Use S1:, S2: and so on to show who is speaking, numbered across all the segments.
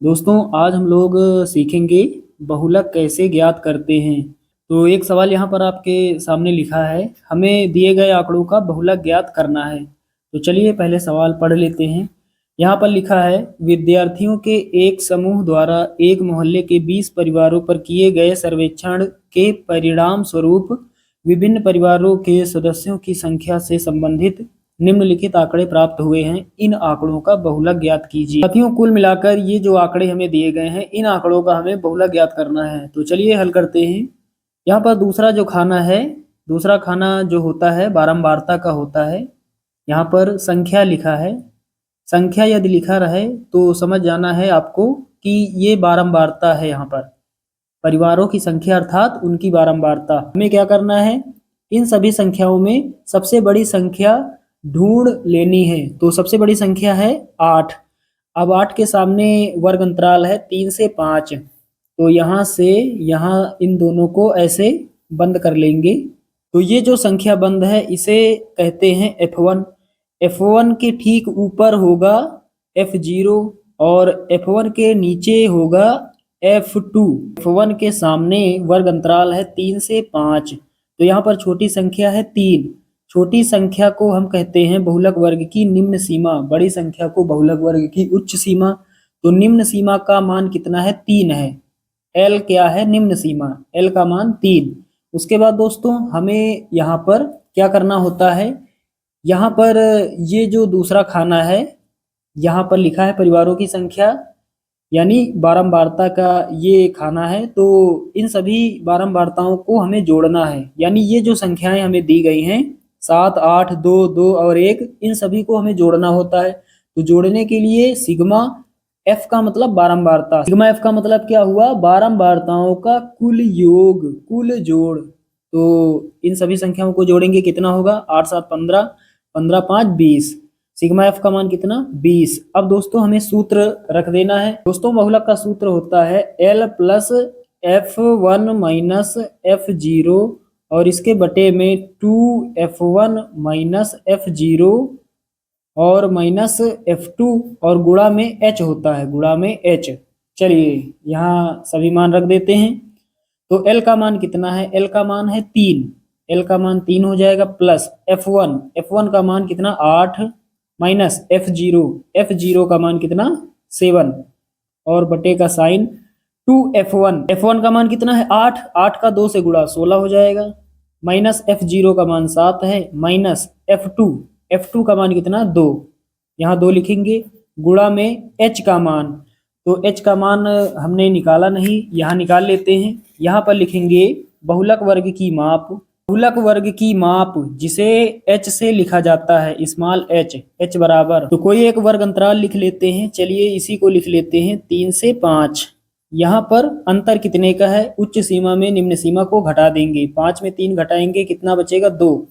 S1: दोस्तों आज हम लोग सीखेंगे बहुलक कैसे ज्ञात करते हैं। तो एक सवाल यहाँ पर आपके सामने लिखा है, हमें दिए गए आंकड़ों का बहुलक ज्ञात करना है। तो चलिए पहले सवाल पढ़ लेते हैं। यहाँ पर लिखा है, विद्यार्थियों के एक समूह द्वारा एक मोहल्ले के 20 परिवारों पर किए गए सर्वेक्षण के परिणाम स्वरूप विभिन्न परिवारों के सदस्यों की संख्या से संबंधित निम्नलिखित आंकड़े प्राप्त हुए हैं। इन आंकड़ों का बहुलक ज्ञात कीजिए। साथियों कुल मिलाकर ये जो आंकड़े हमें दिए गए हैं, इन आंकड़ों का हमें बहुलक ज्ञात करना है। तो चलिए हल करते हैं। यहाँ पर दूसरा जो खाना है, दूसरा खाना जो होता है बारंबारता का होता है। यहाँ पर संख्या लिखा है। संख्या यदि लिखा रहे तो समझ जाना है आपको कि ये बारंबारता है। यहाँ पर परिवारों की संख्या अर्थात उनकी बारंबारता। हमें क्या करना है, इन सभी संख्याओं में सबसे बड़ी संख्या ढूंढ लेनी है। तो सबसे बड़ी संख्या है 8। अब 8 के सामने वर्ग अंतराल है 3 से 5। तो यहाँ से यहाँ इन दोनों को ऐसे बंद कर लेंगे। तो ये जो संख्या बंद है इसे कहते हैं F1। F1 के ठीक ऊपर होगा F0 और F1 के नीचे होगा F2। F1 के सामने वर्ग अंतराल है 3 से 5। तो यहाँ पर छोटी संख्या है 3। छोटी संख्या को हम कहते हैं बहुलक वर्ग की निम्न सीमा, बड़ी संख्या को बहुलक वर्ग की उच्च सीमा। तो निम्न सीमा का मान कितना है, 3 है। L क्या है, निम्न सीमा, L का मान 3। उसके बाद दोस्तों हमें यहाँ पर क्या करना होता है, यहाँ पर ये जो दूसरा खाना है, यहाँ पर लिखा है परिवारों की संख्या यानी बारंबारता का ये खाना है। तो इन सभी बारंबारताओं को हमें जोड़ना है। यानी ये जो संख्याएं हमें दी गई हैं 7, 8, 2, 2 और 1, इन सभी को हमें जोड़ना होता है। तो जोड़ने के लिए सिग्मा एफ का मतलब बारंबारता, सिग्मा एफ का मतलब क्या हुआ, बारंबारताओं का कुल योग, कुल जोड़। तो इन सभी संख्याओं को जोड़ेंगे कितना होगा, 8, 7, 15, 15, 5, 20। सिग्मा एफ का मान कितना, 20। अब दोस्तों हमें सूत्र रख देना है। दोस्तों बहुलक का सूत्र होता है L plus F1 minus F0 और इसके बटे में 2F1 माइनस F0 और माइनस F2 और गुणा में H होता है, गुणा में H। चलिए यहाँ सभी मान रख देते हैं। तो L का मान कितना है, L का मान है 3। L का मान 3 हो जाएगा प्लस F1 का मान कितना 8 माइनस F0, F0 का मान कितना 7 और बटे का साइन 2F1 का मान कितना है 8, 8 का 2 से गुणा 16 हो जाएगा, माइनस F0 का मान 7 है, माइनस F2 का मान कितना 2, यहाँ 2 लिखेंगे, गुणा में H का मान। तो H का मान हमने निकाला नहीं, यहाँ निकाल लेते हैं। यहाँ पर लिखेंगे बहुलक वर्ग की माप, बहुलक वर्ग की माप जिसे H से लिखा जाता है, स्मॉल h बराबर, तो कोई एक वर्ग अंतराल लिख लेते हैं। चलिए इसी को लिख लेते हैं 3 से 5। यहाँ पर अंतर कितने का है, उच्च सीमा में निम्न सीमा को घटा देंगे, 5 में 3 घटाएंगे कितना बचेगा 2।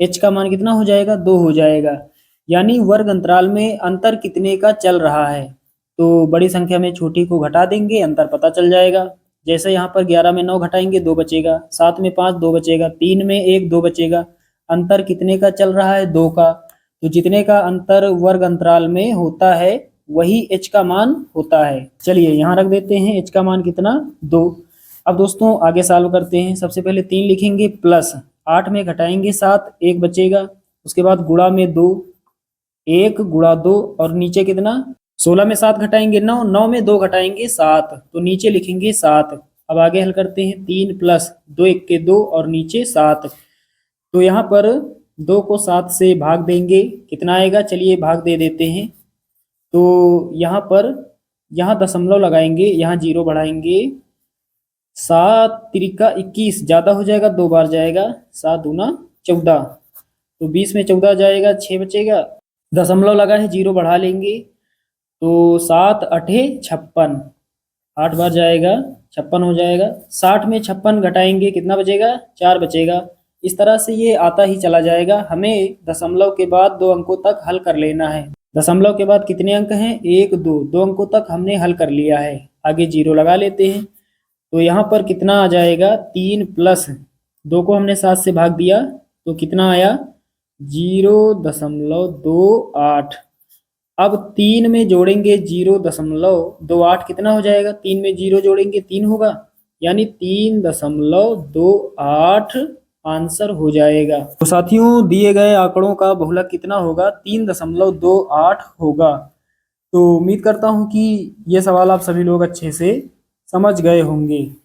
S1: H का मान कितना हो जाएगा, 2 हो जाएगा। यानी वर्ग अंतराल में अंतर कितने का चल रहा है, तो बड़ी संख्या में छोटी को घटा देंगे, अंतर पता चल जाएगा। जैसे यहाँ पर 11 में 9 घटाएंगे 2 बचेगा, 7 में 5 2 बचेगा, 3 में 1 2 बचेगा। अंतर कितने का चल रहा है, 2 का। तो जितने का अंतर वर्ग अंतराल में होता है वही H का मान होता है। चलिए यहाँ रख देते हैं, H का मान कितना 2। अब दोस्तों आगे सॉल्व करते हैं। सबसे पहले 3 लिखेंगे प्लस 8 में घटाएंगे 7, 1 बचेगा। उसके बाद गुणा में 2, 1 गुणा 2 और नीचे कितना, 16 में 7 घटाएंगे 9, 9 में 2 घटाएंगे 7, तो नीचे लिखेंगे 7। अब आगे हल करते हैं, 3 प्लस 2 1 के 2 और नीचे 7। तो यहाँ पर 2 को 7 से भाग देंगे, कितना आएगा, चलिए भाग दे देते हैं। तो यहाँ पर यहाँ दशमलव लगाएंगे, यहाँ 0 बढ़ाएंगे, 7 त्रिका 21 ज़्यादा हो जाएगा, 2 बार जाएगा, 7 दूना 14, तो 20 में 14 जाएगा, 6 बचेगा। दशमलव लगा है, 0 बढ़ा लेंगे, तो 7 8 56, 8 बार जाएगा, 56 हो जाएगा। 60 में 56 घटाएंगे कितना बचेगा, 4 बचेगा। इस तरह से ये आता ही चला जाएगा। हमें दशमलव के बाद 2 अंकों तक हल कर लेना है। दशमलव के बाद कितने अंक हैं, 1 2, 2 अंकों तक हमने हल कर लिया है। आगे 0 लगा लेते हैं। तो यहाँ पर कितना आ जाएगा, 3 प्लस 2 को हमने 7 से भाग दिया तो कितना आया, 0.28। अब 3 में जोड़ेंगे 0.28 कितना हो जाएगा? 3 में 0 जोड़ेंगे 3 होगा, यानी 3.28 आंसर हो जाएगा। तो साथियों दिए गए आंकड़ों का बहुलक कितना होगा? 3.28 होगा। तो उम्मीद करता हूँ कि ये सवाल आप सभी लोग अच्छे से समझ गए होंगे।